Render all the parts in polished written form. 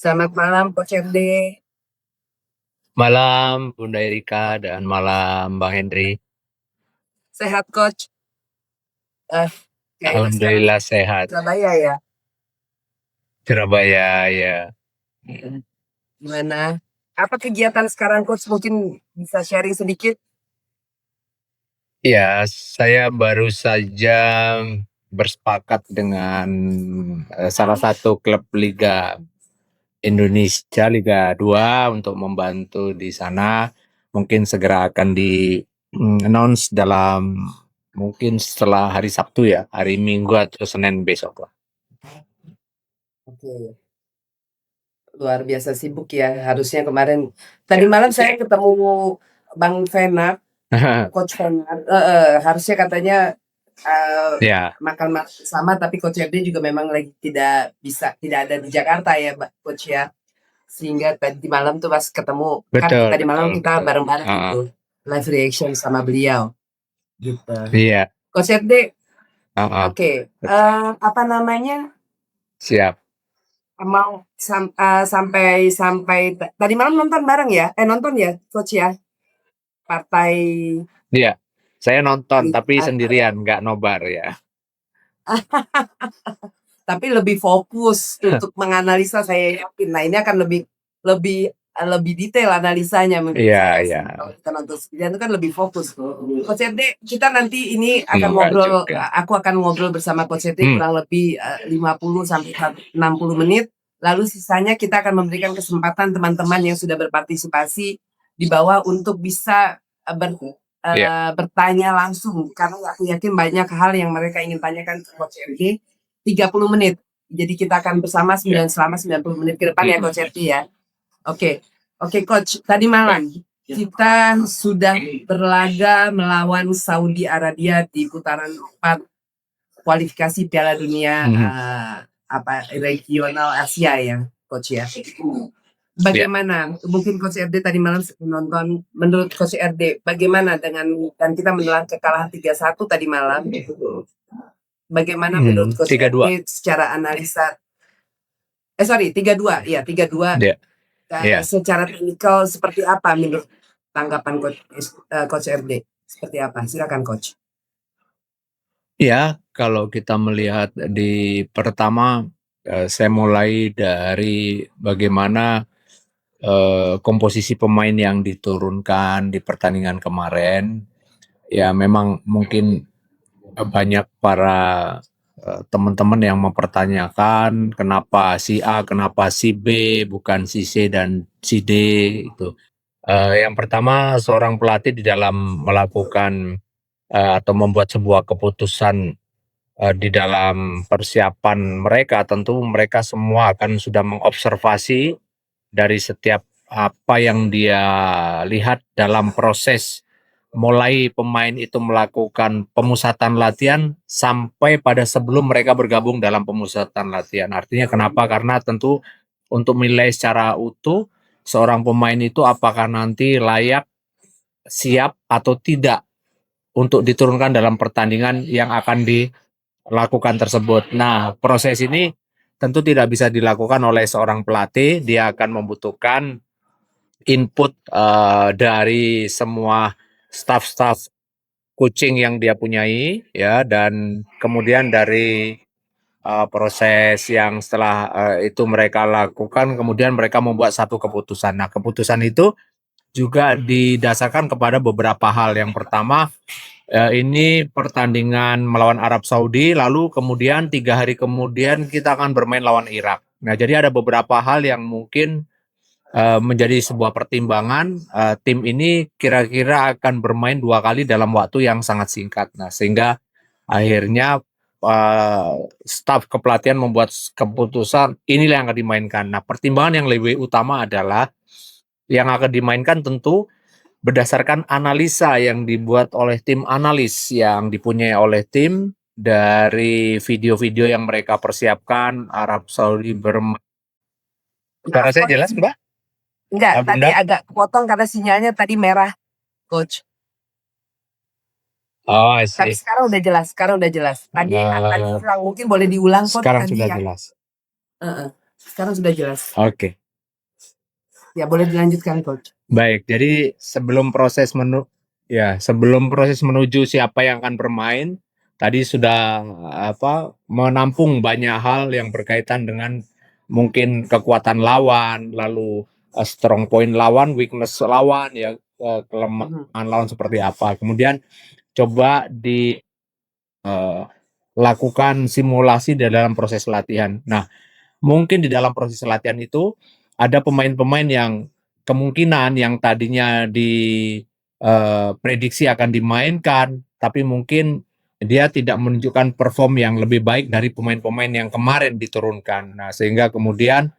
Selamat malam Coach RD. Malam Bunda Erika dan malam Bang Hendri. Sehat Coach? Kayaknya sekarang Alhamdulillah sehat. Surabaya ya. Surabaya ya. Gimana? Apa kegiatan sekarang Coach? Mungkin bisa sharing sedikit? Ya, saya baru saja bersepakat dengan salah satu klub Liga Indonesia Liga 2 untuk membantu di sana. Mungkin segera akan di announce dalam mungkin setelah hari Sabtu ya, hari Minggu atau Senin besok lah. Oke. Luar biasa sibuk ya. Harusnya kemarin tadi malam saya ketemu Bang Venak, Coach Venak. Harusnya katanya Ya, makan bersama, tapi Coach RD juga memang lagi tidak ada di Jakarta ya, Coach ya. Sehingga tadi malam tuh pas ketemu, kan betul, tadi malam betul, kita betul. bareng-bareng gitu, live reaction sama beliau, gitu. Iya, Coach RD, uh-uh. oke, apa namanya, Siap. mau sampai sampai tadi malam nonton bareng ya? Nonton ya, Coach ya? Partai Iya, saya nonton tapi uh, sendirian, nggak nobar ya. tapi lebih fokus untuk menganalisa, saya yakin. Nah, ini akan lebih lebih lebih detail analisanya menurut Iya, saya iya. sih. Kalau kita nonton sendirian itu kan lebih fokus. Coach RD, kita nanti ini akan Enggak ngobrol, juga. aku akan ngobrol bersama Coach RD kurang lebih 50 sampai 60 menit. Lalu sisanya kita akan memberikan kesempatan teman-teman yang sudah berpartisipasi di bawah untuk bisa Iya, bertanya langsung, karena aku yakin banyak hal yang mereka ingin tanyakan ke Coach RD. 30 menit. Jadi kita akan bersama iya. selama 90 menit ke depan ya Coach Erti ya. Oke. Oke Coach, tadi malam kita sudah berlaga melawan Saudi Arabia di putaran 4 kualifikasi Piala Dunia regional Asia ya Coach ya. Iya. Bagaimana? Mungkin Coach RD tadi malam menonton, menurut Coach RD bagaimana dengan, dan kita menelan kekalahan 3-1 tadi malam. Bagaimana menurut Coach 3-2. RD secara analisa, sorry, 3-2, ya 3-2, Iya, iya. secara teknikal seperti apa menurut tanggapan Coach RD? Seperti apa? Silakan Coach. Ya, kalau kita melihat di pertama, saya mulai dari bagaimana komposisi pemain yang diturunkan di pertandingan kemarin. Ya, memang mungkin banyak para teman-teman yang mempertanyakan kenapa si A, kenapa si B, bukan si C dan si D itu. Yang pertama, seorang pelatih di dalam melakukan atau membuat sebuah keputusan di dalam persiapan mereka, tentu mereka semua akan sudah mengobservasi dari setiap apa yang dia lihat dalam proses mulai pemain itu melakukan pemusatan latihan sampai pada sebelum mereka bergabung dalam pemusatan latihan. Artinya kenapa? Karena tentu untuk menilai secara utuh seorang pemain itu apakah nanti layak, siap atau tidak untuk diturunkan dalam pertandingan yang akan dilakukan tersebut. Nah, proses ini tentu tidak bisa dilakukan oleh seorang pelatih. Dia akan membutuhkan input dari semua staff-staff coaching yang dia punyai, ya, dan kemudian dari proses yang setelah itu mereka lakukan, kemudian mereka membuat satu keputusan. Nah, keputusan itu juga didasarkan kepada beberapa hal. Yang pertama, ini pertandingan melawan Arab Saudi, lalu kemudian 3 hari kemudian kita akan bermain lawan Irak. Nah, jadi ada beberapa hal yang mungkin menjadi sebuah pertimbangan. Tim ini kira-kira akan bermain 2 kali dalam waktu yang sangat singkat. Nah, sehingga akhirnya staf kepelatihan membuat keputusan inilah yang akan dimainkan. Nah, pertimbangan yang lebih utama adalah yang akan dimainkan tentu berdasarkan analisa yang dibuat oleh tim analis yang dipunyai oleh tim dari video-video yang mereka persiapkan Arab Saudi bermain. Suara saya jelas, Mbak? Enggak, tadi Bunda? agak potong karena sinyalnya tadi merah Coach. Oh, I Tapi see. sekarang udah jelas, sekarang udah jelas. Tadi Uh, hilang, mungkin boleh diulang Coach sekarang tadi sudah ya. jelas. Sekarang sudah jelas. Oke. Ya, boleh dilanjutkan, Coach. Baik, jadi sebelum proses menuju siapa yang akan bermain, tadi sudah menampung banyak hal yang berkaitan dengan mungkin kekuatan lawan, lalu strong point lawan, weakness lawan, ya kelemahan lawan seperti apa. Kemudian coba dilakukan simulasi di dalam proses latihan. Nah, mungkin di dalam proses latihan itu ada pemain-pemain yang kemungkinan yang tadinya prediksi akan dimainkan, tapi mungkin dia tidak menunjukkan perform yang lebih baik dari pemain-pemain yang kemarin diturunkan. Nah, sehingga kemudian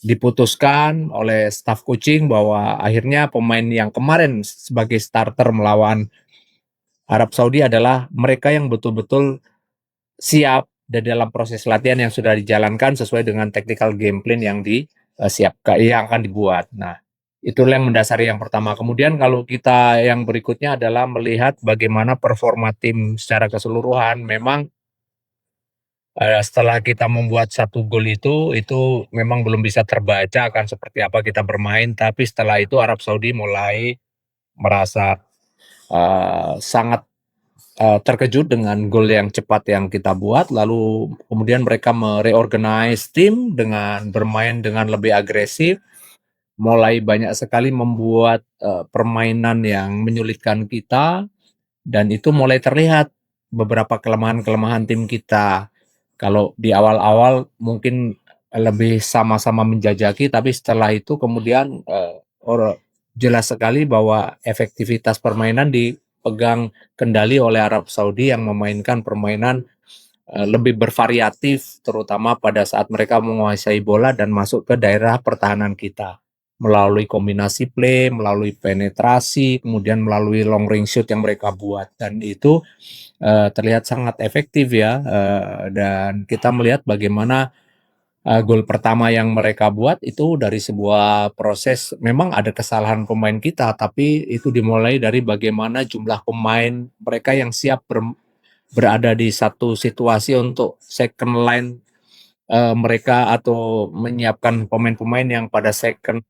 diputuskan oleh staff coaching bahwa akhirnya pemain yang kemarin sebagai starter melawan Arab Saudi adalah mereka yang betul-betul siap dan dalam proses latihan yang sudah dijalankan sesuai dengan tactical game plan yang disiapkan yang akan dibuat. Nah, itulah yang mendasari yang pertama. Kemudian kalau kita yang berikutnya adalah melihat bagaimana performa tim secara keseluruhan. Memang setelah kita membuat satu gol itu memang belum bisa terbaca akan seperti apa kita bermain. Tapi setelah itu Arab Saudi mulai merasa sangat terkejut dengan gol yang cepat yang kita buat, lalu kemudian mereka mereorganize tim dengan bermain dengan lebih agresif, mulai banyak sekali membuat permainan yang menyulitkan kita, dan itu mulai terlihat beberapa kelemahan-kelemahan tim kita. Kalau di awal-awal mungkin lebih sama-sama menjajaki, tapi setelah itu kemudian jelas sekali bahwa efektivitas permainan dipegang kendali oleh Arab Saudi yang memainkan permainan lebih bervariatif, terutama pada saat mereka menguasai bola dan masuk ke daerah pertahanan kita melalui kombinasi play, melalui penetrasi, kemudian melalui long range shoot yang mereka buat, dan itu terlihat sangat efektif ya, dan kita melihat bagaimana gol pertama yang mereka buat itu dari sebuah proses, memang ada kesalahan pemain kita, tapi itu dimulai dari bagaimana jumlah pemain mereka yang siap berada di satu situasi untuk second line mereka atau menyiapkan pemain-pemain yang pada second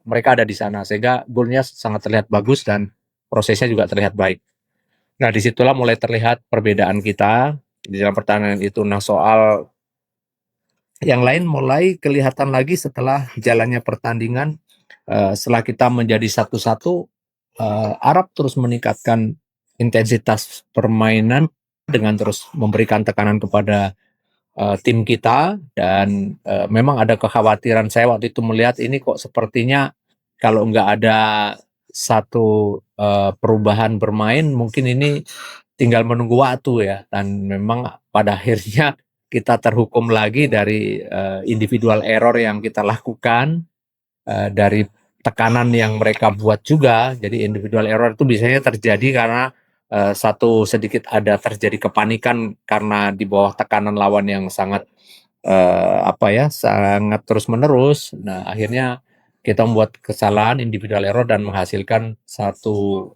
mereka ada di sana, sehingga golnya sangat terlihat bagus dan prosesnya juga terlihat baik. Nah, disitulah mulai terlihat perbedaan kita di dalam pertandingan itu. Nah, soal yang lain mulai kelihatan lagi setelah jalannya pertandingan, setelah kita menjadi satu-satu, Arab terus meningkatkan intensitas permainan dengan terus memberikan tekanan kepada tim kita, dan memang ada kekhawatiran saya waktu itu melihat ini kok sepertinya kalau nggak ada satu perubahan bermain mungkin ini tinggal menunggu waktu ya, dan memang pada akhirnya kita terhukum lagi dari individual error yang kita lakukan, dari tekanan yang mereka buat juga. Jadi individual error itu biasanya terjadi karena satu sedikit ada terjadi kepanikan karena di bawah tekanan lawan yang sangat sangat terus-menerus. Nah, akhirnya kita membuat kesalahan individual error dan menghasilkan satu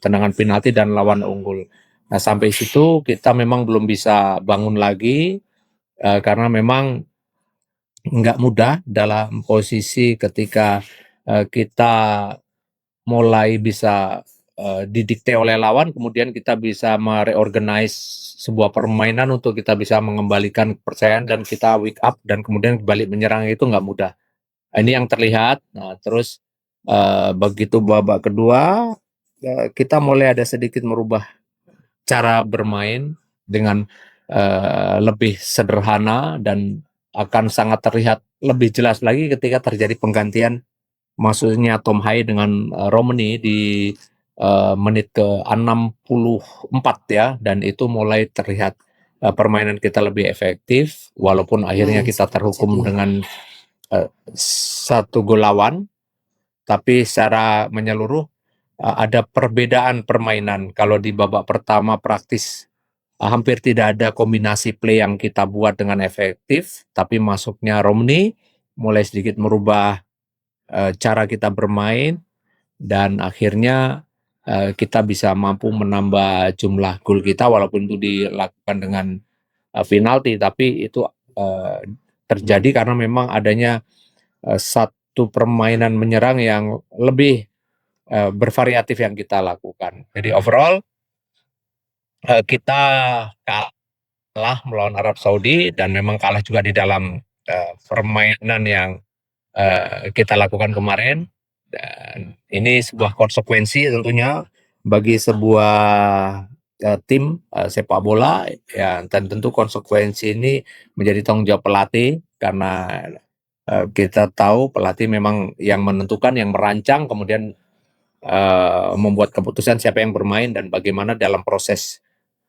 tendangan penalti dan lawan unggul. Nah, sampai situ kita memang belum bisa bangun lagi karena memang nggak mudah dalam posisi ketika kita mulai bisa didikte oleh lawan, kemudian kita bisa mereorganize sebuah permainan untuk kita bisa mengembalikan kepercayaan dan kita wake up dan kemudian balik menyerang, itu nggak mudah. Ini yang terlihat. Nah, terus begitu babak kedua kita mulai ada sedikit merubah cara bermain dengan lebih sederhana, dan akan sangat terlihat lebih jelas lagi ketika terjadi penggantian maksudnya Tom Hai dengan Romani di menit ke-64 ya, dan itu mulai terlihat permainan kita lebih efektif walaupun akhirnya kita terhukum dengan satu gol lawan, tapi secara menyeluruh ada perbedaan permainan. Kalau di babak pertama praktis hampir tidak ada kombinasi play yang kita buat dengan efektif, tapi masuknya Romney mulai sedikit merubah cara kita bermain, dan akhirnya kita bisa mampu menambah jumlah gol kita walaupun itu dilakukan dengan penalti, tapi itu terjadi karena memang adanya satu permainan menyerang yang lebih bervariatif yang kita lakukan. Jadi overall kita kalah melawan Arab Saudi dan memang kalah juga di dalam permainan yang kita lakukan kemarin, dan ini sebuah konsekuensi tentunya bagi sebuah tim sepak bola ya, dan tentu konsekuensi ini menjadi tanggung jawab pelatih karena kita tahu pelatih memang yang menentukan, yang merancang, kemudian membuat keputusan siapa yang bermain dan bagaimana dalam proses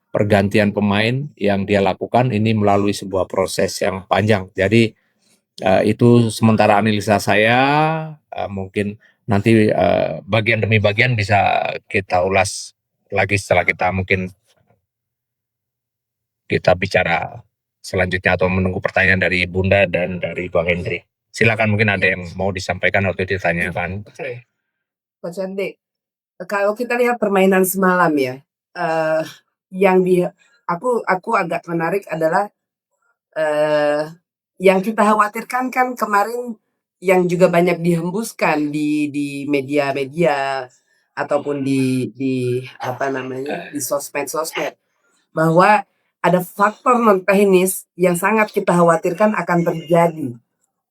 pergantian pemain yang dia lakukan ini melalui sebuah proses yang panjang. Jadi itu sementara analisa saya, mungkin nanti bagian demi bagian bisa kita ulas lagi setelah kita bicara selanjutnya atau menunggu pertanyaan dari Bunda dan dari Bang Hendri. Silakan, mungkin ada yang mau disampaikan atau ditanyakan. Coach Andi, kalau kita lihat permainan semalam ya, yang aku agak menarik adalah yang kita khawatirkan kan kemarin yang juga banyak dihembuskan di media-media ataupun di apa namanya di sosmed bahwa ada faktor non teknis yang sangat kita khawatirkan akan terjadi,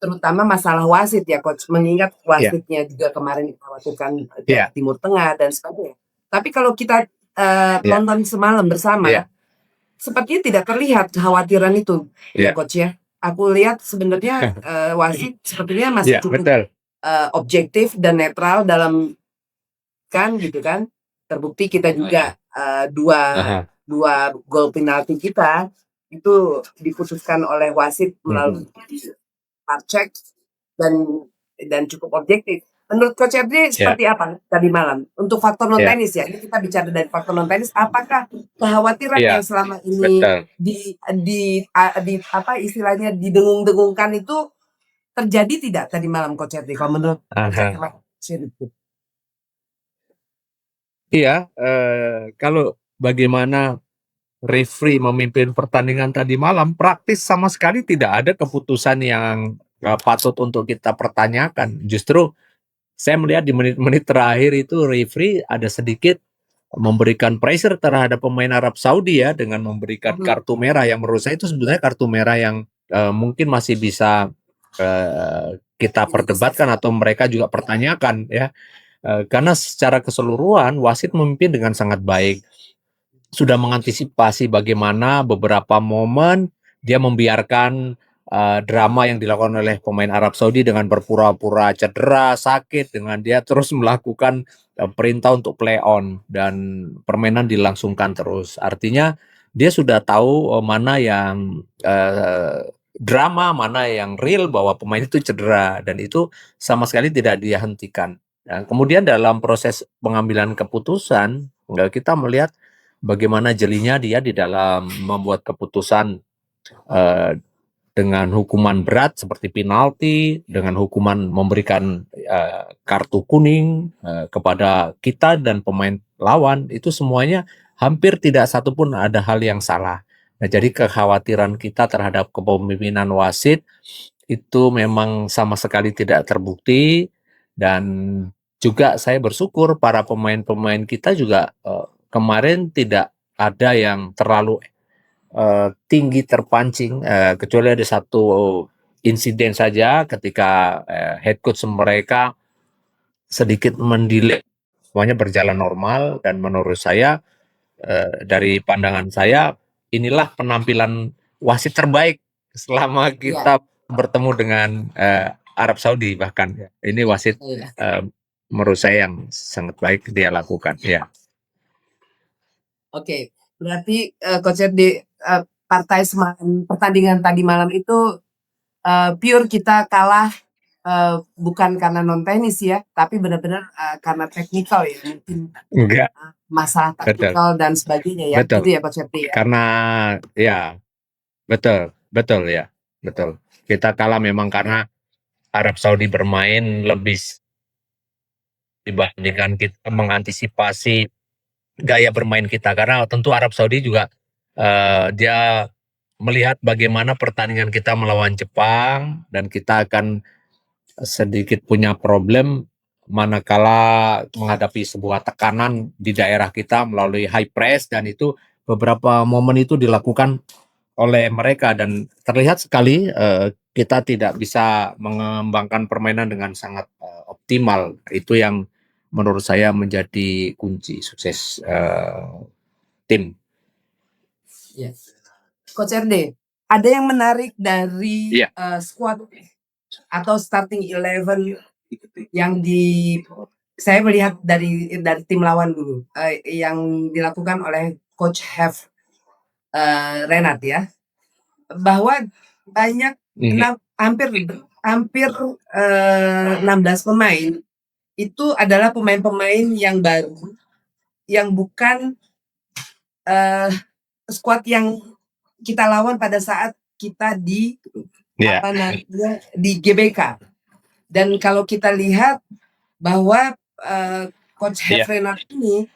terutama masalah wasit ya coach, mengingat wasitnya juga kemarin dikhawatirkan dari Timur Tengah dan sebagainya. Tapi kalau kita nonton semalam bersama, sepertinya tidak terlihat kekhawatiran itu ya coach ya. Aku lihat sebenarnya wasit sepertinya masih cukup objektif dan netral dalam gitu kan. Terbukti kita juga dua gol penalti kita itu diputuskan oleh wasit melalui VAR check dan cukup objektif. Menurut Coach Erdri seperti apa tadi malam untuk faktor non teknis ya? Ini kita bicara dari faktor non teknis. Apakah kekhawatiran yang selama ini di apa istilahnya didengung-dengungkan itu terjadi tidak tadi malam Coach Erdri? Kalau menurut Coach Erdri? Iya, kalau bagaimana referee memimpin pertandingan tadi malam, praktis sama sekali tidak ada keputusan yang patut untuk kita pertanyakan. Justru saya melihat di menit-menit terakhir itu referee ada sedikit memberikan pressure terhadap pemain Arab Saudi ya, dengan memberikan kartu merah yang menurut saya itu sebenarnya kartu merah yang mungkin masih bisa kita perdebatkan atau mereka juga pertanyakan ya. Karena secara keseluruhan wasit memimpin dengan sangat baik. Sudah mengantisipasi bagaimana beberapa momen dia membiarkan drama yang dilakukan oleh pemain Arab Saudi dengan berpura-pura cedera, sakit, dengan dia terus melakukan perintah untuk play on dan permainan dilangsungkan terus. Artinya dia sudah tahu mana yang drama, mana yang real bahwa pemain itu cedera, dan itu sama sekali tidak dia hentikan. Nah, kemudian dalam proses pengambilan keputusan kita melihat bagaimana jelinya dia di dalam membuat keputusan dengan hukuman berat seperti penalti, dengan hukuman memberikan kartu kuning kepada kita dan pemain lawan, itu semuanya hampir tidak satupun ada hal yang salah. Nah, jadi kekhawatiran kita terhadap kepemimpinan wasit itu memang sama sekali tidak terbukti, dan juga saya bersyukur para pemain-pemain kita juga kemarin tidak ada yang terlalu tinggi terpancing, kecuali ada satu insiden saja ketika head coach mereka sedikit mendelay, semuanya berjalan normal, dan menurut saya dari pandangan saya inilah penampilan wasit terbaik selama kita bertemu dengan Arab Saudi. Bahkan ini wasit menurut saya yang sangat baik dia lakukan ya. Oke, berarti Coach di pertandingan tadi malam itu pure kita kalah bukan karena non teknis ya, tapi benar-benar karena teknikal ya, mungkin masalah taktikal dan sebagainya ya. Betul. Itu ya Coach ya. Karena ya betul ya, betul. Kita kalah memang karena Arab Saudi bermain lebih dibandingkan kita mengantisipasi gaya bermain kita, karena tentu Arab Saudi juga dia melihat bagaimana pertandingan kita melawan Jepang dan kita akan sedikit punya problem manakala menghadapi sebuah tekanan di daerah kita melalui high press, dan itu beberapa momen itu dilakukan oleh mereka dan terlihat sekali kita tidak bisa mengembangkan permainan dengan sangat optimal. Itu yang menurut saya menjadi kunci sukses tim. Yes. Coach RD, ada yang menarik dari Iya. squad atau starting 11 yang saya melihat dari tim lawan dulu yang dilakukan oleh Coach Renat ya, bahwa banyak hampir 16 pemain itu adalah pemain-pemain yang baru, yang bukan squad yang kita lawan pada saat kita di di GBK. Dan kalau kita lihat bahwa Coach Renat ini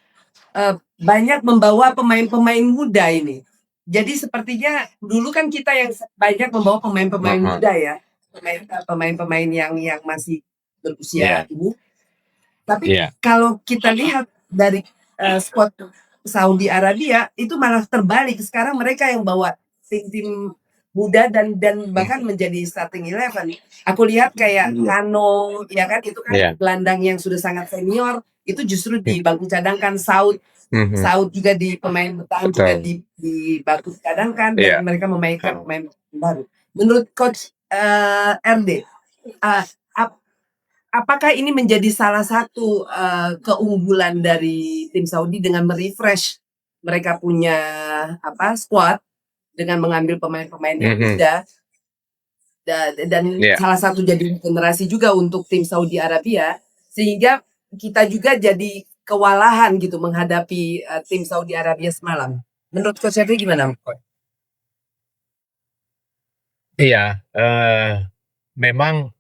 banyak membawa pemain-pemain muda ini. Jadi sepertinya dulu kan kita yang banyak membawa pemain-pemain muda ya, pemain-pemain yang masih berusia ini. Tapi kalau kita lihat dari squad Saudi Arabia itu malah terbalik. Sekarang mereka yang bawa tim-tim muda dan bahkan menjadi starting 11. Aku lihat kayak Kano, ya kan, itu kan gelandang yang sudah sangat senior, itu justru di bangku cadangkan. Saud juga di pemain bertahan juga di bangku cadangkan, dan mereka memainkan pemain baru. Menurut Coach RD, apakah ini menjadi salah satu keunggulan dari tim Saudi dengan merefresh mereka punya squad dengan mengambil pemain-pemain yang muda, dan salah satu jadi generasi juga untuk tim Saudi Arabia, sehingga kita juga jadi kewalahan gitu menghadapi tim Saudi Arabia semalam. Menurut Coach Henry gimana? Iya, memang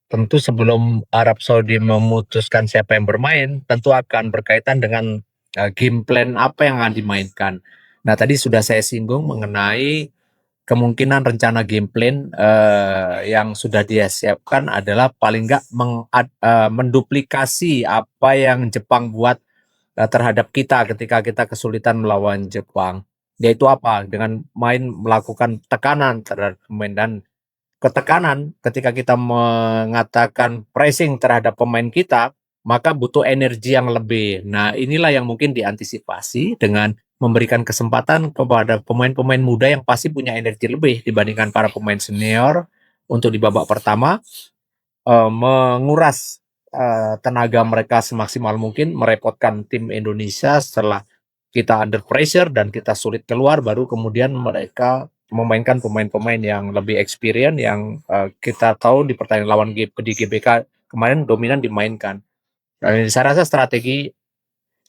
tentu sebelum Arab Saudi memutuskan siapa yang bermain, tentu akan berkaitan dengan game plan apa yang akan dimainkan. Nah, tadi sudah saya singgung mengenai kemungkinan rencana game plan yang sudah dia siapkan adalah paling nggak menduplikasi apa yang Jepang buat terhadap kita ketika kita kesulitan melawan Jepang. Yaitu apa? Dengan melakukan tekanan terhadap pemain, dan ketekanan ketika kita mengatakan pressing terhadap pemain kita, maka butuh energi yang lebih. Nah, inilah yang mungkin diantisipasi dengan memberikan kesempatan kepada pemain-pemain muda yang pasti punya energi lebih dibandingkan para pemain senior untuk di babak pertama menguras tenaga mereka semaksimal mungkin, merepotkan tim Indonesia setelah kita under pressure dan kita sulit keluar, baru kemudian mereka memainkan pemain-pemain yang lebih experience yang kita tahu di pertandingan lawan di GBK kemarin dominan dimainkan. Saya rasa strategi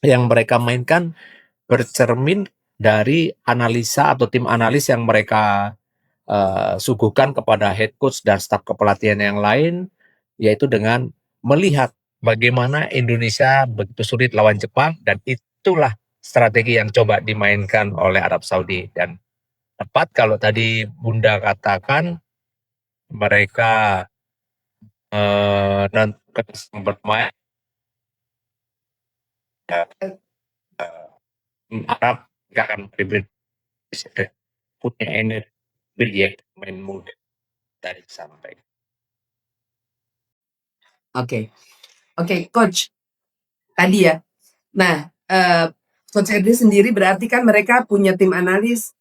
yang mereka mainkan bercermin dari analisa atau tim analis yang mereka suguhkan kepada head coach dan staf kepelatihan yang lain, yaitu dengan melihat bagaimana Indonesia begitu sulit lawan Jepang, dan itulah strategi yang coba dimainkan oleh Arab Saudi. Dan tepat kalau tadi Bunda katakan mereka nanti bermain Arab gak akan punya energi yang main muda tadi sampai. Oke, Coach. Tadi ya. Nah, Coach Edri sendiri berarti kan mereka punya tim analis,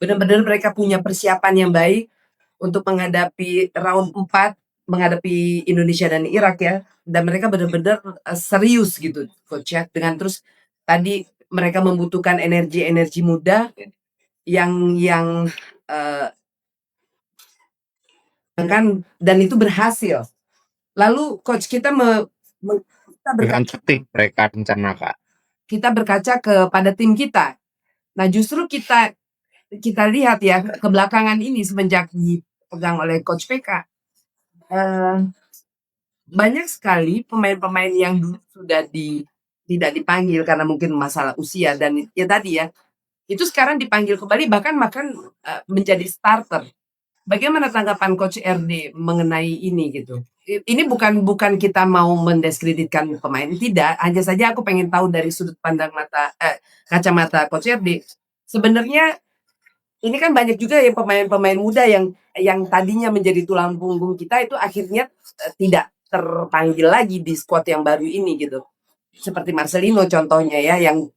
benar-benar mereka punya persiapan yang baik untuk menghadapi round 4, menghadapi Indonesia dan Irak ya. Dan mereka benar-benar serius gitu, Coach ya. Dengan terus tadi mereka membutuhkan energi-energi muda yang kan, dan itu berhasil. Lalu Coach kita mereka rencanakan. Kita berkaca kepada tim kita. Nah, justru kita lihat ya kebelakangan ini semenjak dipegang oleh Coach PK, banyak sekali pemain-pemain yang dulu sudah tidak dipanggil karena mungkin masalah usia dan ya tadi ya, itu sekarang dipanggil kembali bahkan menjadi starter. Bagaimana tanggapan Coach RD mengenai ini gitu? Ini bukan kita mau mendiskreditkan pemain, tidak. Hanya saja aku pengen tahu dari sudut pandang kacamata Coach RD. Sebenarnya ini kan banyak juga ya pemain-pemain muda yang tadinya menjadi tulang punggung kita itu akhirnya tidak terpanggil lagi di squad yang baru ini gitu. Seperti Marcelino contohnya ya, yang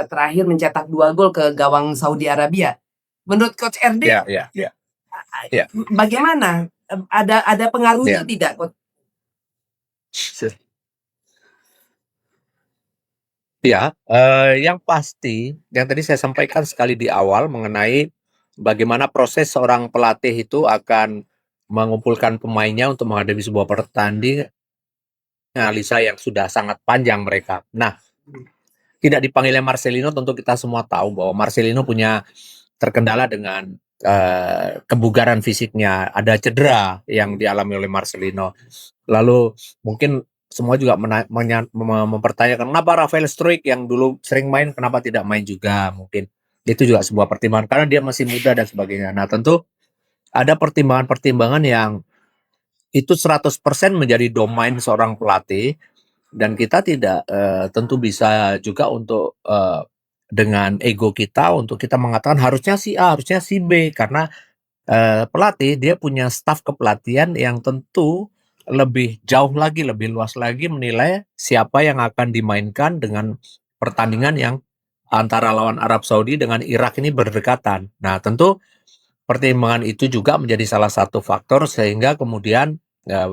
terakhir mencetak 2 gol ke gawang Saudi Arabia. Menurut Coach RD, Ya. bagaimana? Ada pengaruhnya tidak, Coach? Ya, yang pasti, yang tadi saya sampaikan sekali di awal mengenai bagaimana proses seorang pelatih itu akan mengumpulkan pemainnya untuk menghadapi sebuah pertandingan, analisa yang sudah sangat panjang mereka. Nah, tidak dipanggilnya Marcelino, tentu kita semua tahu bahwa Marcelino punya terkendala dengan kebugaran fisiknya, ada cedera yang dialami oleh Marcelino. Lalu mungkin semua juga mempertanyakan kenapa Rafael Struijk yang dulu sering main kenapa tidak main juga, mungkin itu juga sebuah pertimbangan karena dia masih muda dan sebagainya. Nah, tentu ada pertimbangan-pertimbangan yang itu 100% menjadi domain seorang pelatih dan kita tidak tentu bisa juga untuk dengan ego kita untuk kita mengatakan harusnya si A, harusnya si B karena pelatih dia punya staf kepelatihan yang tentu lebih jauh lagi, lebih luas lagi menilai siapa yang akan dimainkan dengan pertandingan yang antara lawan Arab Saudi dengan Irak ini berdekatan. Nah, tentu pertimbangan itu juga menjadi salah satu faktor sehingga kemudian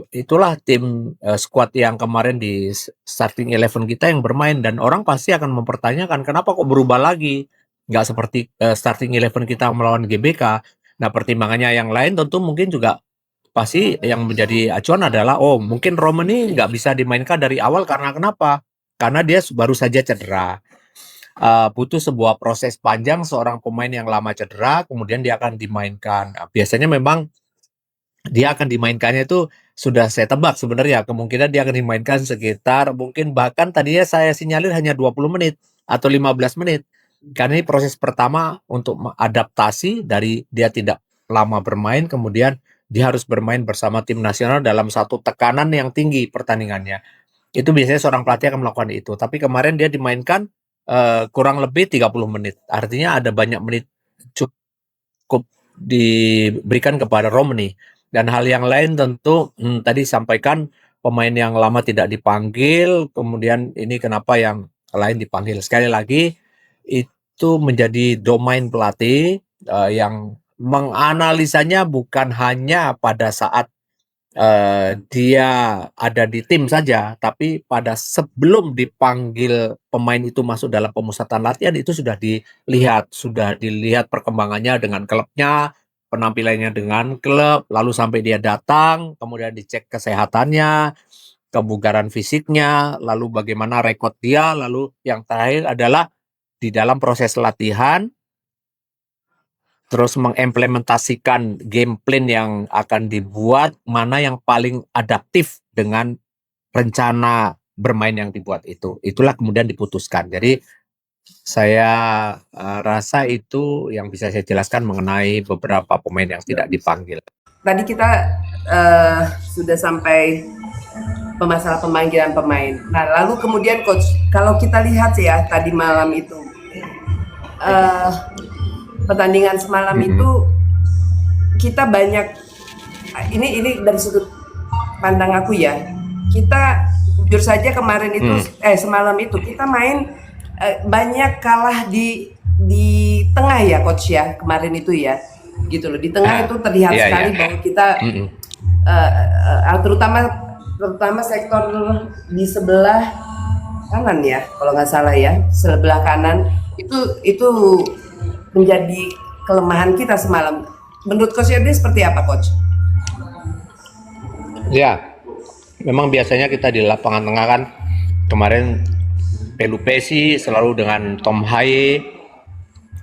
itulah tim squad yang kemarin di starting 11 kita yang bermain dan orang pasti akan mempertanyakan kenapa kok berubah lagi, nggak seperti starting 11 kita melawan GBK. Nah, pertimbangannya yang lain tentu mungkin juga pasti yang menjadi acuan adalah mungkin Romani nggak bisa dimainkan dari awal karena kenapa? Karena dia baru saja cedera. Butuh sebuah proses panjang seorang pemain yang lama cedera, kemudian dia akan dimainkan. Nah, biasanya memang dia akan dimainkannya itu sudah saya tebak sebenarnya kemungkinan dia akan dimainkan sekitar mungkin bahkan tadinya saya sinyalir hanya 20 menit atau 15 menit. Karena ini proses pertama untuk adaptasi dari dia tidak lama bermain, kemudian dia harus bermain bersama tim nasional dalam satu tekanan yang tinggi pertandingannya. Itu biasanya seorang pelatih akan melakukan itu. Tapi kemarin dia dimainkan kurang lebih 30 menit. Artinya ada banyak menit cukup diberikan kepada Romani. Dan hal yang lain tentu tadi sampaikan pemain yang lama tidak dipanggil, kemudian ini kenapa yang lain dipanggil. Sekali lagi itu menjadi domain pelatih yang menganalisanya bukan hanya pada saat dia ada di tim saja, tapi pada sebelum dipanggil pemain itu masuk dalam pemusatan latihan itu sudah dilihat perkembangannya dengan klubnya, penampilannya dengan klub, lalu sampai dia datang, kemudian dicek kesehatannya, kebugaran fisiknya, lalu bagaimana rekod dia, lalu yang terakhir adalah di dalam proses latihan terus mengimplementasikan game plan yang akan dibuat, mana yang paling adaptif dengan rencana bermain yang dibuat itu. Itulah kemudian diputuskan. Jadi saya rasa itu yang bisa saya jelaskan mengenai beberapa pemain yang tidak dipanggil. Tadi kita sudah sampai masalah pemanggilan pemain. Nah, lalu kemudian Coach, kalau kita lihat ya tadi malam itu pertandingan semalam itu kita banyak ini dari sudut pandang aku ya, kita jujur saja kemarin itu semalam itu kita main banyak kalah di tengah ya Coach ya kemarin itu ya gitu loh, di tengah itu terlihat sekali bahwa kita terutama sektor di sebelah kanan ya kalau nggak salah ya, sebelah kanan itu menjadi kelemahan kita semalam. Menurut Coach Yadi seperti apa, Coach? Ya, memang biasanya kita di lapangan tengah kan kemarin Pelupesi selalu dengan Tom Haye,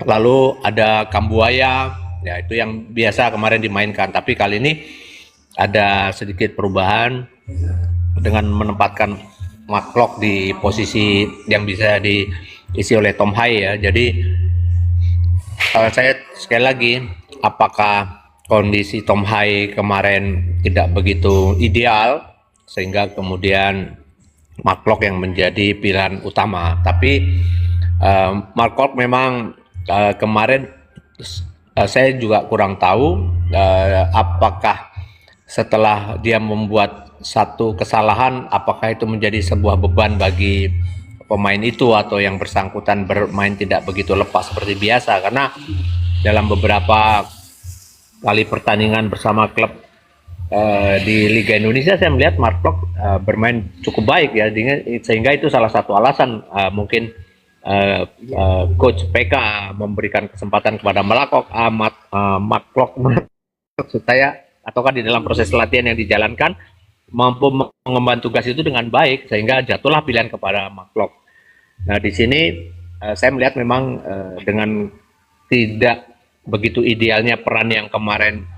lalu ada Kambuaya, ya itu yang biasa kemarin dimainkan. Tapi kali ini ada sedikit perubahan dengan menempatkan McClough di posisi yang bisa diisi oleh Tom Haye ya. Jadi Saya sekali lagi, apakah kondisi Tom Hai kemarin tidak begitu ideal sehingga kemudian Mark Klok yang menjadi pilihan utama? Tapi Mark Klok memang kemarin saya juga kurang tahu apakah setelah dia membuat satu kesalahan, apakah itu menjadi sebuah beban bagi pemain itu atau yang bersangkutan bermain tidak begitu lepas seperti biasa, karena dalam beberapa kali pertandingan bersama klub di Liga Indonesia saya melihat Mark Klok bermain cukup baik ya, sehingga itu salah satu alasan mungkin Coach PK memberikan kesempatan kepada Mark Klok maksud saya, ataukah di dalam proses latihan yang dijalankan mampu mengemban tugas itu dengan baik sehingga jatuhlah pilihan kepada Mark Klok. Nah di sini saya melihat memang dengan tidak begitu idealnya peran yang kemarin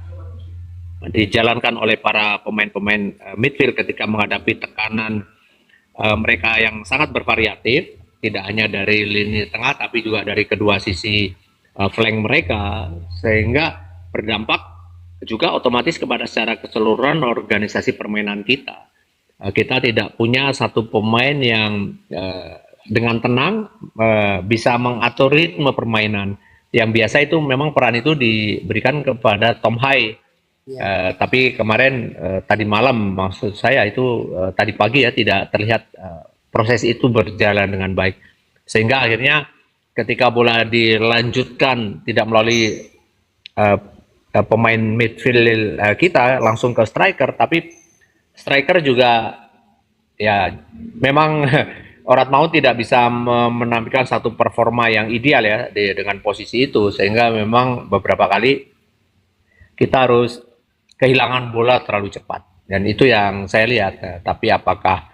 dijalankan oleh para pemain-pemain midfield ketika menghadapi tekanan mereka yang sangat bervariatif, tidak hanya dari lini tengah tapi juga dari kedua sisi flank mereka, sehingga berdampak juga otomatis kepada secara keseluruhan organisasi permainan kita. Kita tidak punya satu pemain yang dengan tenang bisa mengatur ritme permainan. Yang biasa itu memang peran itu diberikan kepada Tom Hai. Tapi kemarin tadi malam maksud saya itu tadi pagi ya tidak terlihat proses itu berjalan dengan baik. Sehingga akhirnya ketika bola dilanjutkan tidak melalui pemain midfield kita langsung ke striker, tapi striker juga ya memang Orat Maut tidak bisa menampilkan satu performa yang ideal ya dengan posisi itu, sehingga memang beberapa kali kita harus kehilangan bola terlalu cepat, dan itu yang saya lihat. Tapi apakah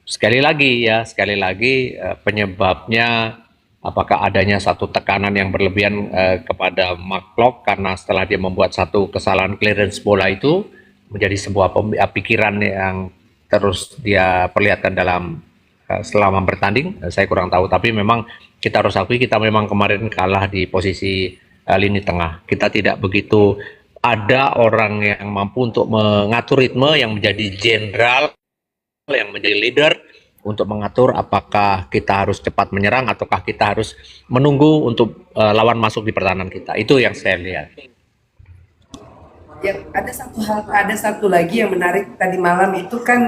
sekali lagi penyebabnya apakah adanya satu tekanan yang berlebihan kepada Mark Klok karena setelah dia membuat satu kesalahan clearance bola itu menjadi sebuah pikiran yang terus dia perlihatkan dalam selama bertanding, saya kurang tahu. Tapi memang kita harus akui kita memang kemarin kalah di posisi lini tengah. Kita tidak begitu ada orang yang mampu untuk mengatur ritme, yang menjadi jenderal, yang menjadi leader untuk mengatur apakah kita harus cepat menyerang ataukah kita harus menunggu untuk lawan masuk di pertahanan kita. Itu yang saya lihat. Ya, ada satu lagi yang menarik tadi malam itu kan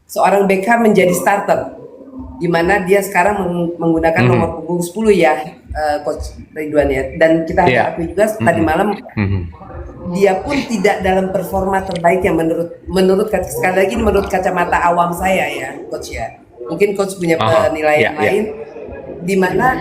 seorang Beckham menjadi starter, di mana dia sekarang menggunakan nomor punggung 10 ya, Coach Ridwan ya. Dan kita harus akui juga tadi malam dia pun tidak dalam performa terbaik yang menurut sekali lagi menurut kacamata awam saya ya, Coach ya. Mungkin Coach punya penilaian lain, di mana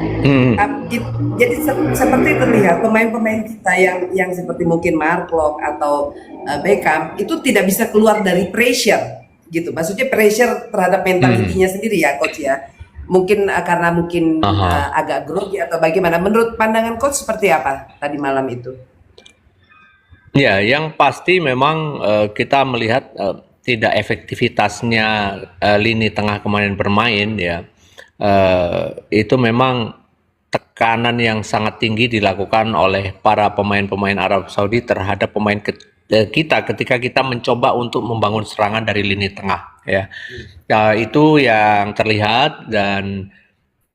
jadi seperti terlihat pemain-pemain kita yang seperti mungkin Mark Klok atau Beckham itu tidak bisa keluar dari pressure gitu. Maksudnya pressure terhadap mentalitinya sendiri ya, Coach ya. Mungkin karena agak grogi atau bagaimana. Menurut pandangan Coach seperti apa tadi malam itu? Ya, yang pasti memang kita melihat tidak efektivitasnya lini tengah kemarin bermain ya. Itu memang tekanan yang sangat tinggi dilakukan oleh para pemain-pemain Arab Saudi terhadap pemain kita ketika kita mencoba untuk membangun serangan dari lini tengah ya. Itu yang terlihat, dan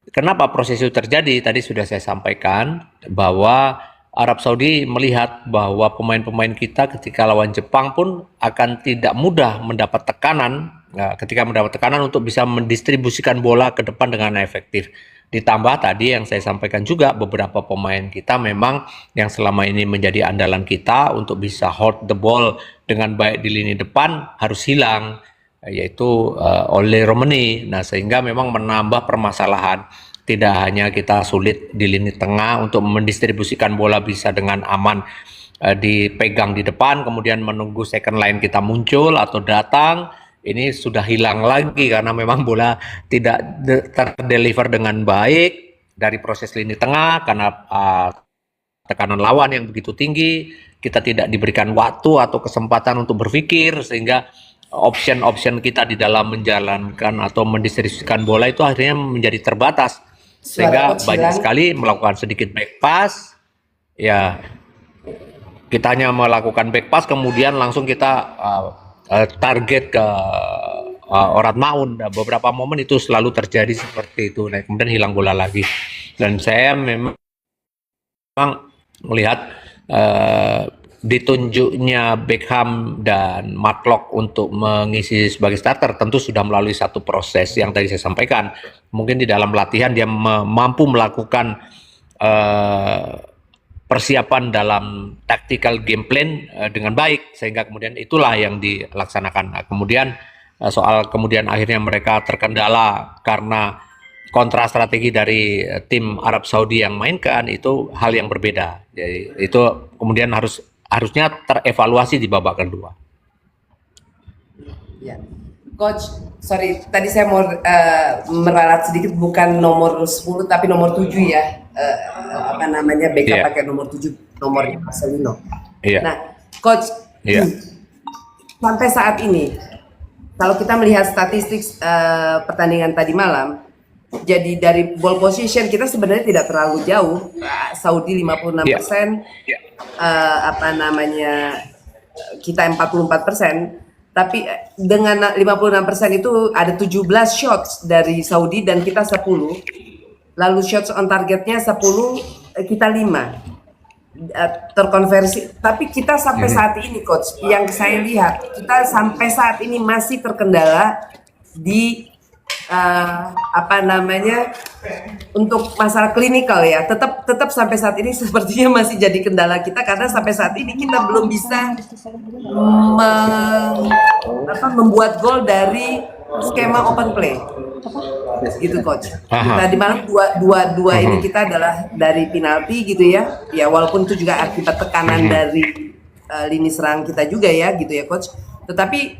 kenapa proses itu terjadi tadi sudah saya sampaikan bahwa Arab Saudi melihat bahwa pemain-pemain kita ketika lawan Jepang pun akan tidak mudah mendapat tekanan. Ketika mendapat tekanan untuk bisa mendistribusikan bola ke depan dengan efektif. Ditambah tadi yang saya sampaikan juga, beberapa pemain kita memang yang selama ini menjadi andalan kita untuk bisa hold the ball dengan baik di lini depan harus hilang, yaitu Ole Romani. Nah, sehingga memang menambah permasalahan. Tidak hanya kita sulit di lini tengah untuk mendistribusikan bola bisa dengan aman dipegang di depan, kemudian menunggu second line kita muncul atau datang. Ini sudah hilang lagi karena memang bola tidak terdeliver dengan baik dari proses lini tengah karena tekanan lawan yang begitu tinggi. Kita tidak diberikan waktu atau kesempatan untuk berpikir, sehingga option kita di dalam menjalankan atau mendistribusikan bola itu akhirnya menjadi terbatas. sehingga Coach banyak hilang. sekali melakukan sedikit back pass, ya kita hanya melakukan back pass kemudian langsung kita target ke Orat Maun. Nah, beberapa momen itu selalu terjadi seperti itu. Nah, kemudian hilang bola lagi. Dan saya memang melihat ditunjuknya Beckham dan Matlock untuk mengisi sebagai starter tentu sudah melalui satu proses yang tadi saya sampaikan. Mungkin di dalam latihan dia mampu melakukan persiapan dalam tactical game plan dengan baik, sehingga kemudian itulah yang dilaksanakan. Nah, kemudian soal kemudian akhirnya mereka terkendala karena kontra strategi dari tim Arab Saudi yang mainkan, itu hal yang berbeda. Jadi itu kemudian harusnya terevaluasi di babak kedua. Ya. Coach, sorry, tadi saya mau meralat sedikit, bukan nomor 10 tapi nomor 7 ya. Apa namanya, Beckham pakai nomor 7, nomornya Marcelino. Nah, Coach, sampai saat ini, kalau kita melihat statistik pertandingan tadi malam, jadi dari ball position kita sebenarnya tidak terlalu jauh. Saudi 56%, apa namanya, kita 44%. Tapi dengan 56% itu ada 17 shots dari Saudi dan kita 10. Lalu shots on targetnya 10, kita 5. Terkonversi. Tapi kita sampai saat ini, Coach, yang saya lihat, kita sampai saat ini masih terkendala di apa namanya, untuk masalah klinikal ya, tetap sampai saat ini sepertinya masih jadi kendala kita, karena sampai saat ini kita belum bisa membuat gol dari skema open play, gitu Coach. Tadi malam dua ini kita adalah dari penalti gitu ya, walaupun itu juga akibat tekanan dari lini serang kita juga ya, gitu ya Coach. Tetapi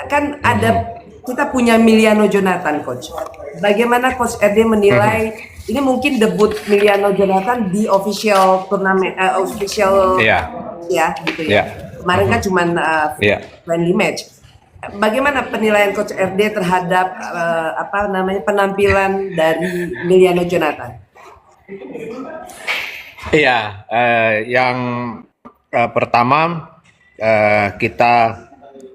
kan ada, kita punya Emiliano Jonathan, Coach. Bagaimana Coach RD menilai ini, mungkin debut Emiliano Jonathan di official turnamen, official ya gitu ya. Kemarin kan cuma friendly match. Bagaimana penilaian Coach RD terhadap apa namanya, penampilan dari Emiliano Jonathan? Iya, yang pertama kita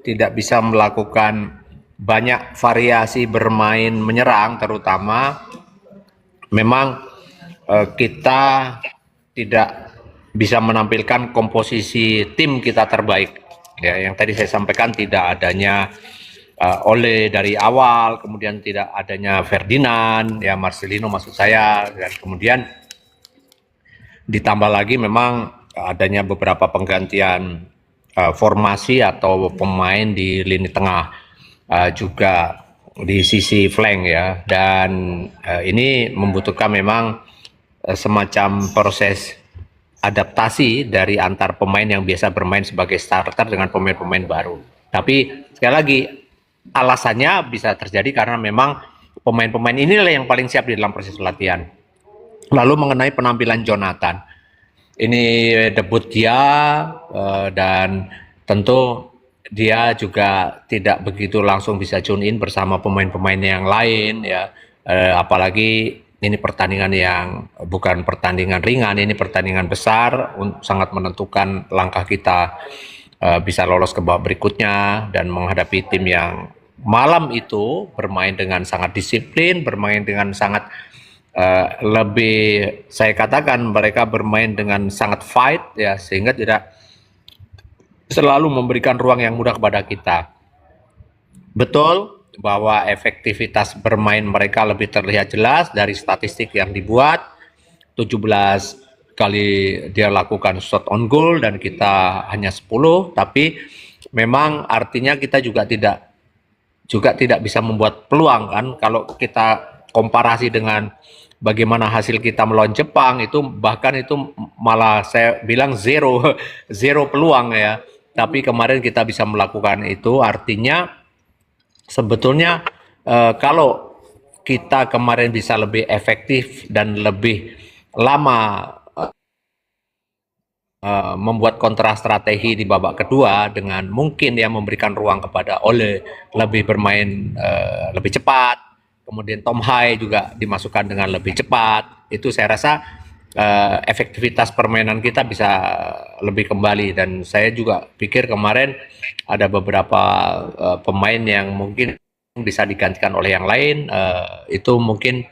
tidak bisa melakukan banyak variasi bermain menyerang, terutama memang kita tidak bisa menampilkan komposisi tim kita terbaik. Ya, yang tadi saya sampaikan, tidak adanya Ole dari awal, kemudian tidak adanya Ferdinand, ya Marcelino maksud saya, dan kemudian ditambah lagi memang adanya beberapa penggantian formasi atau pemain di lini tengah. Juga di sisi flank ya, dan ini membutuhkan memang semacam proses adaptasi dari antar pemain yang biasa bermain sebagai starter dengan pemain-pemain baru. Tapi sekali lagi, alasannya bisa terjadi karena memang pemain-pemain inilah yang paling siap di dalam proses latihan. Lalu mengenai penampilan Jonathan, ini debut dia, dan tentu dia juga tidak begitu langsung bisa tune in bersama pemain-pemain yang lain ya, apalagi ini pertandingan yang bukan pertandingan ringan, ini pertandingan besar, sangat menentukan langkah kita bisa lolos ke babak berikutnya dan menghadapi tim yang malam itu bermain dengan sangat disiplin, bermain dengan sangat lebih, saya katakan mereka bermain dengan sangat fight ya, sehingga tidak selalu memberikan ruang yang mudah kepada kita. Betul bahwa efektivitas bermain mereka lebih terlihat jelas dari statistik yang dibuat. 17 kali dia lakukan shot on goal dan kita hanya 10, tapi memang artinya kita juga tidak bisa membuat peluang kan. Kalau kita komparasi dengan bagaimana hasil kita melawan Jepang, itu bahkan itu malah saya bilang zero peluang ya. Tapi kemarin kita bisa melakukan itu, artinya sebetulnya kalau kita kemarin bisa lebih efektif dan lebih lama membuat kontra strategi di babak kedua dengan mungkin ya memberikan ruang kepada Ole lebih bermain lebih cepat, kemudian Tom Hai juga dimasukkan dengan lebih cepat. Itu saya rasa efektivitas permainan kita bisa lebih kembali, dan saya juga pikir kemarin ada beberapa pemain yang mungkin bisa digantikan oleh yang lain, itu mungkin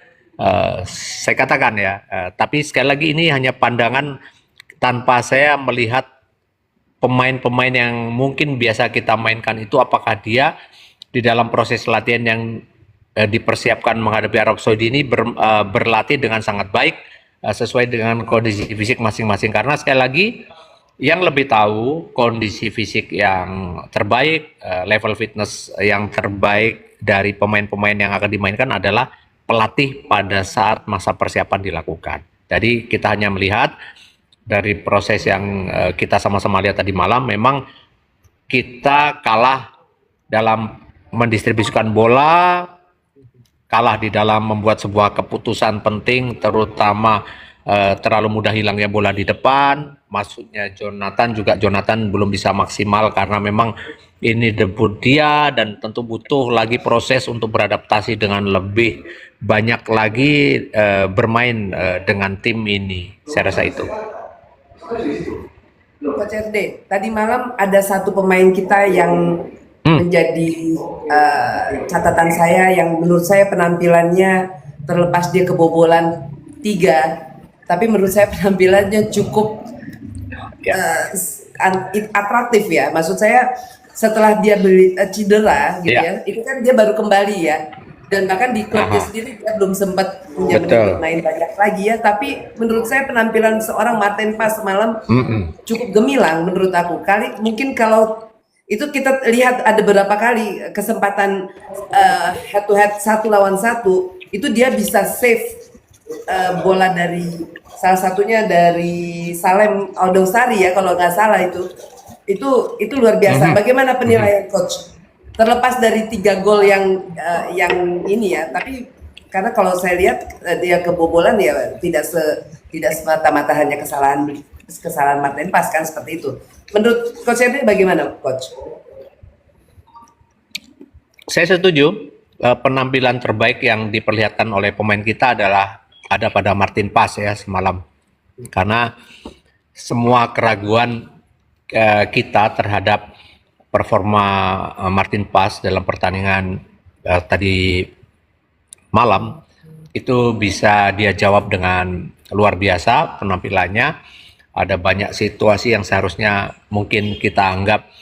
saya katakan ya, tapi sekali lagi ini hanya pandangan tanpa saya melihat pemain-pemain yang mungkin biasa kita mainkan itu apakah dia di dalam proses latihan yang dipersiapkan menghadapi Arab Saudi ini berlatih dengan sangat baik sesuai dengan kondisi fisik masing-masing, karena sekali lagi yang lebih tahu kondisi fisik yang terbaik, level fitness yang terbaik dari pemain-pemain yang akan dimainkan adalah pelatih pada saat masa persiapan dilakukan. Jadi kita hanya melihat dari proses yang kita sama-sama lihat tadi malam, memang kita kalah dalam mendistribusikan bola, kalah di dalam membuat sebuah keputusan penting, terutama terlalu mudah hilangnya bola di depan. Maksudnya Jonathan belum bisa maksimal karena memang ini debut dia dan tentu butuh lagi proses untuk beradaptasi dengan lebih banyak lagi bermain dengan tim ini. Saya rasa itu. Coach RD, tadi malam ada satu pemain kita yang menjadi catatan saya, yang menurut saya penampilannya terlepas dia kebobolan 3, tapi menurut saya penampilannya cukup atraktif ya. Maksud saya setelah dia cedera gitu ya, itu kan dia baru kembali ya. Dan bahkan di klubnya sendiri dia belum sempat main banyak lagi ya. Tapi menurut saya penampilan seorang Martin Paes semalam cukup gemilang menurut aku. Mungkin kalau itu kita lihat ada beberapa kali kesempatan head to head 1 lawan 1, itu dia bisa save bola dari salah satunya dari Salem Aldosari ya kalau nggak salah. Itu luar biasa. Bagaimana penilaian coach? Terlepas dari 3 gol yang ini ya, tapi karena kalau saya lihat dia kebobolan ya tidak semata-mata hanya kesalahan Martin Paes kan, seperti itu. Menurut coach Henry bagaimana coach? Saya setuju, penampilan terbaik yang diperlihatkan oleh pemain kita adalah ada pada Martin Paes ya semalam. Karena semua keraguan kita terhadap performa Martin Paes dalam pertandingan tadi malam itu bisa dia jawab dengan luar biasa penampilannya. Ada banyak situasi yang seharusnya mungkin kita anggap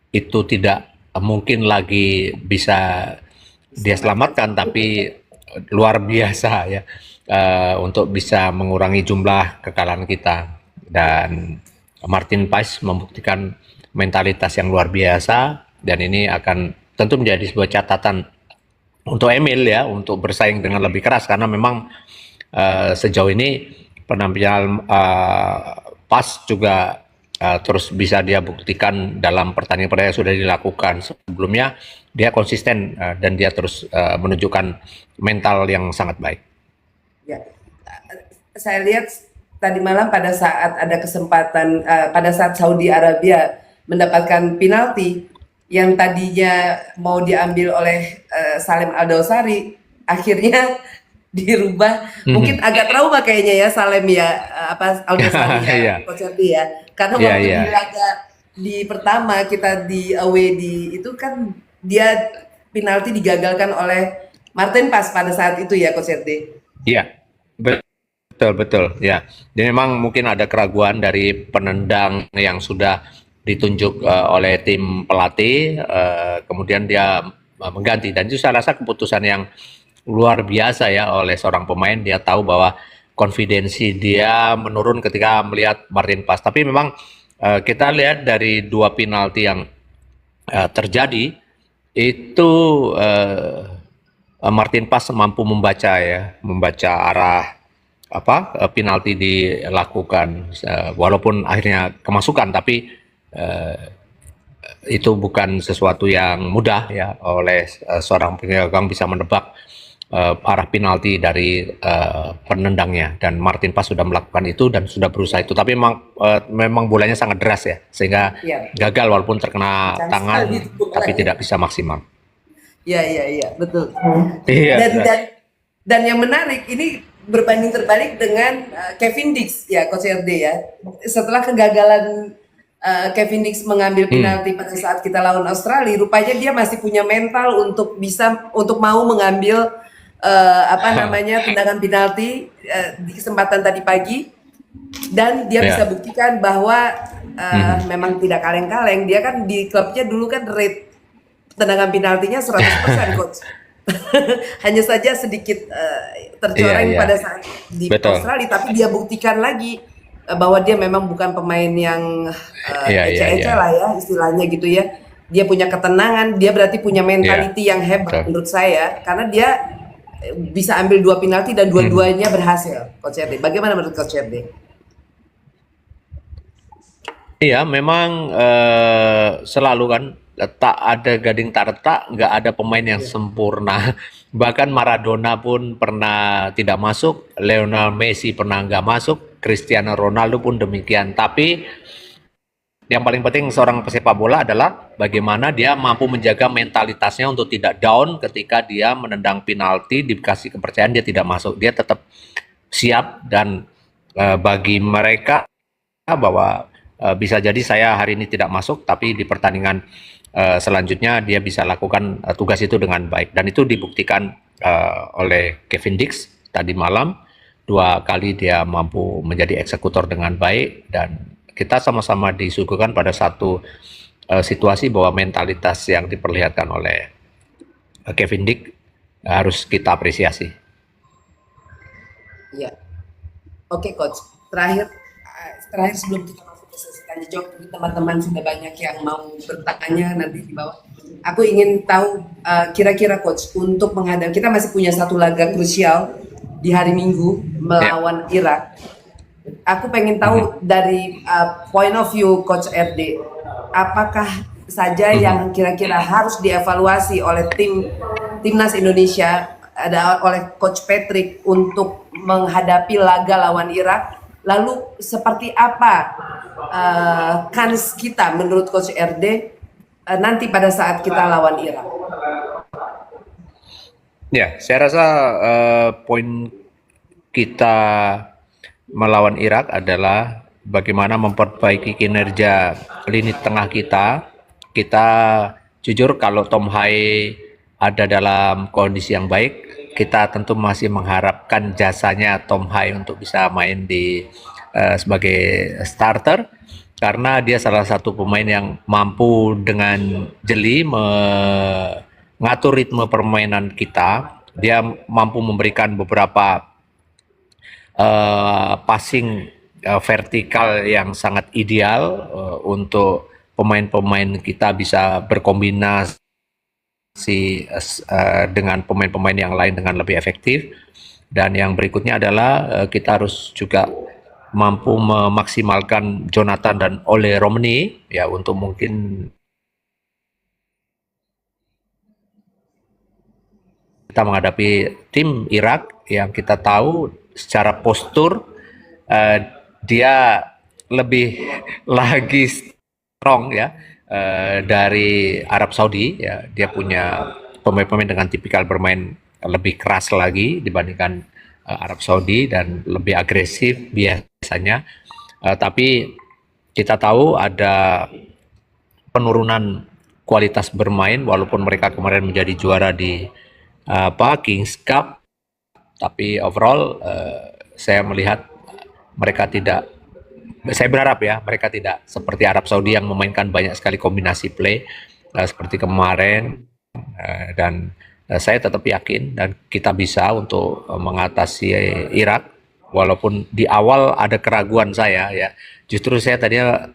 itu tidak mungkin lagi bisa dia selamatkan, tapi luar biasa ya untuk bisa mengurangi jumlah kekalahan kita. Dan Martin Paes membuktikan mentalitas yang luar biasa, dan ini akan tentu menjadi sebuah catatan untuk Emil ya, untuk bersaing dengan lebih keras, karena memang sejauh ini penampilan Paes juga terus bisa dia buktikan dalam pertandingan yang sudah dilakukan sebelumnya. Dia konsisten dan dia terus menunjukkan mental yang sangat baik. Ya, saya lihat tadi malam pada saat ada kesempatan, pada saat Saudi Arabia mendapatkan penalti yang tadinya mau diambil oleh Salem Aldosari, akhirnya dirubah. Mungkin agak trauma kayaknya ya Salem ya, Aldosari ya, Coach Erdi ya. Karena waktu di laga di pertama kita di away itu kan dia penalti digagalkan oleh Martin Paes pada saat itu ya Coach Erdi. Iya, betul ya. Dan memang mungkin ada keraguan dari penendang yang sudah ditunjuk oleh tim pelatih, kemudian dia mengganti, dan itu saya rasa keputusan yang luar biasa ya oleh seorang pemain. Dia tahu bahwa konfidensi dia menurun ketika melihat Martin Paes. Tapi memang kita lihat dari 2 penalti yang terjadi itu Martin Paes mampu membaca arah penalti dilakukan, walaupun akhirnya kemasukan, tapi itu bukan sesuatu yang mudah ya oleh seorang penyegang bisa menebak arah penalti dari penendangnya, dan Martin Paes sudah melakukan itu dan sudah berusaha itu, tapi memang bolanya sangat deras ya, sehingga gagal walaupun terkena tangan tapi tidak bisa maksimal. Iya, iya, iya, betul. Iya, Dan benar. dan dan yang menarik ini berbanding terbalik dengan Kevin Dix ya, Coach RD ya. Setelah kegagalan Kevin Dix mengambil Hmm. penalti pada saat kita lawan Australia, rupanya dia masih punya mental untuk mau mengambil apa namanya tendangan penalti di kesempatan tadi pagi, dan dia bisa Ya. buktikan bahwa Mhm. memang tidak kaleng-kaleng. Dia kan di klubnya dulu kan rate tendangan penaltinya 100% coach. Hanya saja sedikit Iya, tercoreng iya. pada saat di Betul. Australia, tapi dia buktikan lagi bahwa dia memang bukan pemain yang Iya, iya, iya. ece-ece lah ya istilahnya gitu ya. Dia punya ketenangan, dia berarti punya Iya, mentality yang hebat betul. menurut saya, karena dia bisa ambil 2 penalti dan Mhm. dua-duanya berhasil. Coach RD, bagaimana menurut Coach RD? Iya, memang selalu kan tak ada gading tak retak, nggak ada pemain yang sempurna. Bahkan Maradona pun pernah tidak masuk, Lionel Messi pernah nggak masuk, Cristiano Ronaldo pun demikian. Tapi yang paling penting seorang pesepak bola adalah bagaimana dia mampu menjaga mentalitasnya untuk tidak down ketika dia menendang penalti, dikasih kepercayaan dia tidak masuk. Dia tetap siap dan bagi mereka bahwa bisa jadi saya hari ini tidak masuk, tapi di pertandingan selanjutnya dia bisa lakukan tugas itu dengan baik. Dan itu dibuktikan oleh Kevin Dix tadi malam. 2 kali dia mampu menjadi eksekutor dengan baik, dan kita sama-sama disuguhkan pada satu situasi bahwa mentalitas yang diperlihatkan oleh Kevin Dix harus kita apresiasi. Iya. Oke coach, terakhir sebelum kita masuk ke sesi tanya jawab, ini teman-teman sudah banyak yang mau bertanya nanti di bawah. Aku ingin tahu kira-kira coach, untuk menghadapi, kita masih punya satu laga krusial di hari Minggu Ya. melawan Irak. Aku pengen Mhm. tahu dari point of view Coach RD, apakah saja Mhm. yang kira-kira harus dievaluasi oleh timnas Indonesia, ada oleh Coach Patrick untuk menghadapi laga lawan Irak. Lalu seperti apa kans kita menurut Coach RD nanti pada saat kita lawan Irak? Ya, saya rasa poin kita melawan Irak adalah bagaimana memperbaiki kinerja lini tengah kita. Kita jujur kalau Tom Hai ada dalam kondisi yang baik, kita tentu masih mengharapkan jasanya Tom Hai untuk bisa main di sebagai starter, karena dia salah satu pemain yang mampu dengan jeli mengatur ritme permainan kita. Dia mampu memberikan beberapa passing vertikal yang sangat ideal untuk pemain-pemain kita bisa berkombinasi dengan pemain-pemain yang lain dengan lebih efektif. Dan yang berikutnya adalah kita harus juga mampu memaksimalkan Jonathan dan Ole Romney ya, untuk mungkin kita menghadapi tim Irak yang kita tahu secara postur uh, dia lebih lagi strong ya dari Arab Saudi ya. Dia punya pemain-pemain dengan tipikal bermain lebih keras lagi dibandingkan Arab Saudi dan lebih agresif biasanya. Tapi kita tahu ada penurunan kualitas bermain walaupun mereka kemarin menjadi juara di Kings Cup, tapi overall saya melihat mereka tidak, saya berharap ya mereka tidak seperti Arab Saudi yang memainkan banyak sekali kombinasi play seperti kemarin. Dan saya tetap yakin dan kita bisa untuk mengatasi Irak, walaupun di awal ada keraguan saya ya. Justru saya tadinya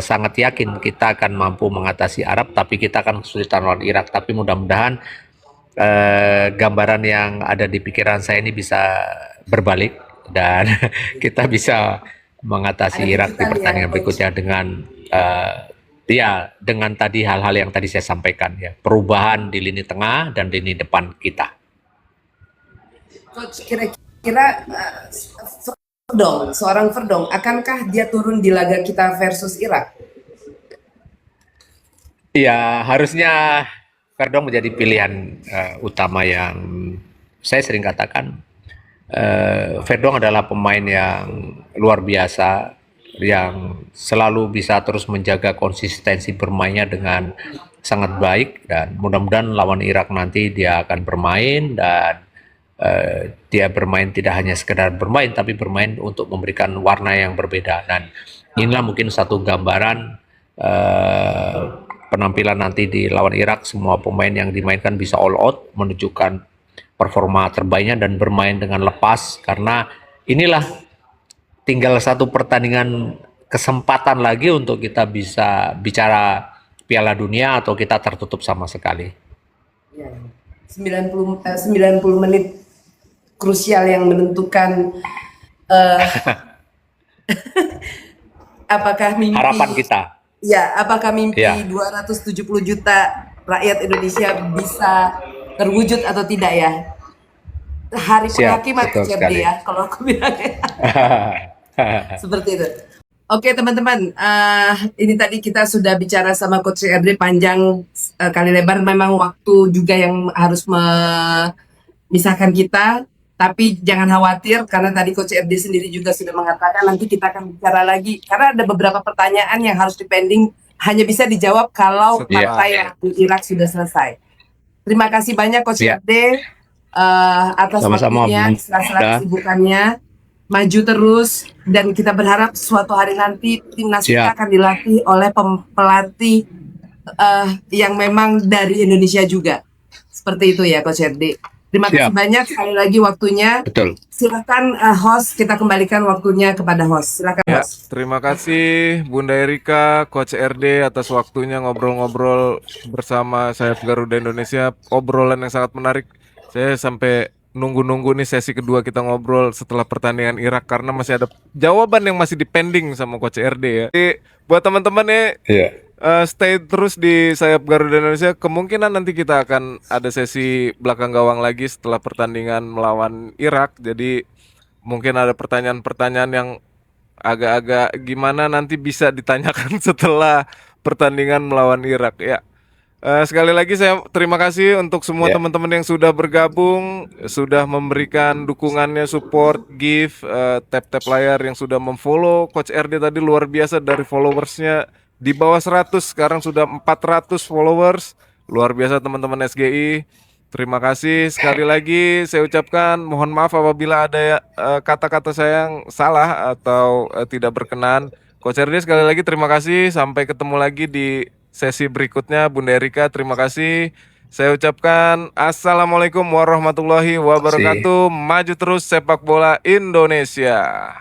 sangat yakin kita akan mampu mengatasi Arab, tapi kita akan kesulitan lawan Irak. Tapi mudah-mudahan gambaran yang ada di pikiran saya ini bisa berbalik dan kita bisa mengatasi Ada Irak di kejutan ya pertandingan Coach. berikutnya dengan ya dengan tadi hal-hal yang tadi saya sampaikan ya, perubahan di lini tengah dan lini depan kita. Coach, kira-kira seorang Verdong, akankah dia turun di laga kita versus Irak? Ya harusnya Verdong menjadi pilihan utama yang saya sering katakan. Verdong adalah pemain yang luar biasa, yang selalu bisa terus menjaga konsistensi bermainnya dengan sangat baik, dan mudah-mudahan lawan Irak nanti dia akan bermain, dan dia bermain tidak hanya sekedar bermain tapi bermain untuk memberikan warna yang berbeda. Dan inilah mungkin satu gambaran penampilan nanti di lawan Irak. Semua pemain yang dimainkan bisa all out, menunjukkan performa terbaiknya dan bermain dengan lepas, karena inilah tinggal satu pertandingan kesempatan lagi untuk kita bisa bicara Piala Dunia atau kita tertutup sama sekali. Ya. 90 menit krusial yang menentukan apakah mimpi Harapan kita. Ya, apakah mimpi Ya. 270 juta rakyat Indonesia bisa terwujud atau tidak ya? Hari Siap, penghakiman betul CFD sekali. ya, kalau aku bilangnya. Seperti itu. Oke teman-teman, ini tadi kita sudah bicara sama Coach CFD panjang kali lebar. Memang waktu juga yang harus memisahkan kita. Tapi jangan khawatir, karena tadi Coach CFD sendiri juga sudah mengatakan nanti kita akan bicara lagi. Karena ada beberapa pertanyaan yang harus dipending, hanya bisa dijawab kalau Iya. partai yang di Irak sudah selesai. Terima kasih banyak Coach Iya. CFD atas Sama-sama, waktunya, Bung. sela-sela Ya. kesibukannya. Maju terus, dan kita berharap suatu hari nanti timnas kita Siap. akan dilatih oleh pelatih yang memang dari Indonesia juga. Seperti itu ya Coach CFD. Terima kasih Siap. banyak sekali lagi waktunya. Betul. Silakan host, kita kembalikan waktunya kepada host. Silakan Ya, host. terima kasih Bunda Erika, Coach RD atas waktunya ngobrol-ngobrol bersama Sayap Garuda Indonesia. Obrolan yang sangat menarik. Saya sampai nunggu-nunggu nih sesi kedua kita ngobrol setelah pertandingan Irak, karena masih ada jawaban yang masih dipending sama Coach RD ya. Jadi buat teman-teman nih, Iya. stay terus di Sayap Garuda Indonesia. Kemungkinan nanti kita akan ada sesi belakang gawang lagi setelah pertandingan melawan Irak. Jadi mungkin ada pertanyaan-pertanyaan yang agak-agak gimana nanti bisa ditanyakan setelah pertandingan melawan Irak ya. Sekali lagi saya terima kasih untuk semua Ya. teman-teman yang sudah bergabung, sudah memberikan dukungannya, support, give, tap-tap layar, yang sudah memfollow Coach RD tadi luar biasa, dari followersnya di bawah 100 sekarang sudah 400 followers. Luar biasa teman-teman SGI. Terima kasih sekali lagi, saya ucapkan mohon maaf apabila ada kata-kata saya yang salah atau tidak berkenan. Coach RD sekali lagi terima kasih, sampai ketemu lagi di sesi berikutnya. Bunda Erika terima kasih. Saya ucapkan assalamualaikum warahmatullahi wabarakatuh. Maju terus sepak bola Indonesia.